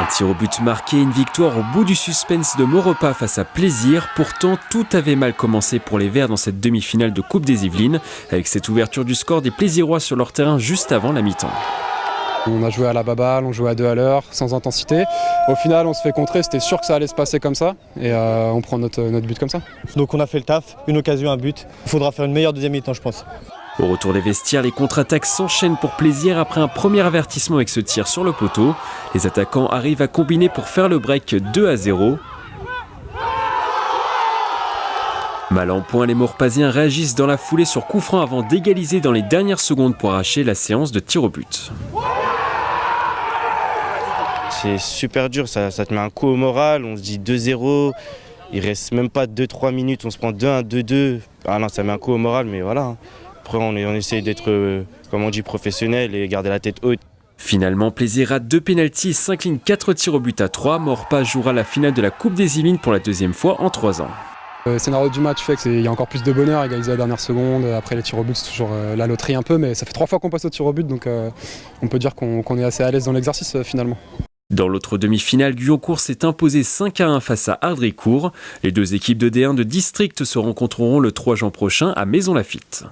Un tir au but marqué, une victoire au bout du suspense de Maurepas face à Plaisir. Pourtant, tout avait mal commencé pour les Verts dans cette demi-finale de Coupe des Yvelines, avec cette ouverture du score des Plaisirois sur leur terrain juste avant la mi-temps. On a joué à la baballe, on jouait à 2 à l'heure, sans intensité. Au final, on se fait contrer, c'était sûr que ça allait se passer comme ça, et on prend notre but comme ça. Donc on a fait le taf, une occasion, un but. Il faudra faire une meilleure deuxième mi-temps, je pense. Au retour des vestiaires, les contre-attaques s'enchaînent pour Plaisir après un premier avertissement avec ce tir sur le poteau. Les attaquants arrivent à combiner pour faire le break 2-0. Mal en point, les Maurepasiens réagissent dans la foulée sur coup franc avant d'égaliser dans les dernières secondes pour arracher la séance de tir au but. C'est super dur, ça te met un coup au moral, on se dit 2-0, il reste même pas 2-3 minutes, on se prend 2-1, 2-2. Ah non, ça met un coup au moral, mais voilà. Après, on essaie d'être, comme on dit, professionnel et garder la tête haute. Finalement, Plaisir rate 2 pénaltys et s'incline 4 tirs au but à 3. Maurepas jouera la finale de la Coupe des Yvelines pour la deuxième fois en 3 ans. Le scénario du match fait qu'il y a encore plus de bonheur, égaliser à la dernière seconde. Après les tirs au but, c'est toujours la loterie un peu, mais ça fait 3 fois qu'on passe au tir au but, donc on peut dire qu'on est assez à l'aise dans l'exercice finalement. Dans l'autre demi-finale, Guyancourt s'est imposé 5-1 face à Ardricourt. Les deux équipes de D1 de district se rencontreront le 3 juin prochain à Maisons-Laffitte.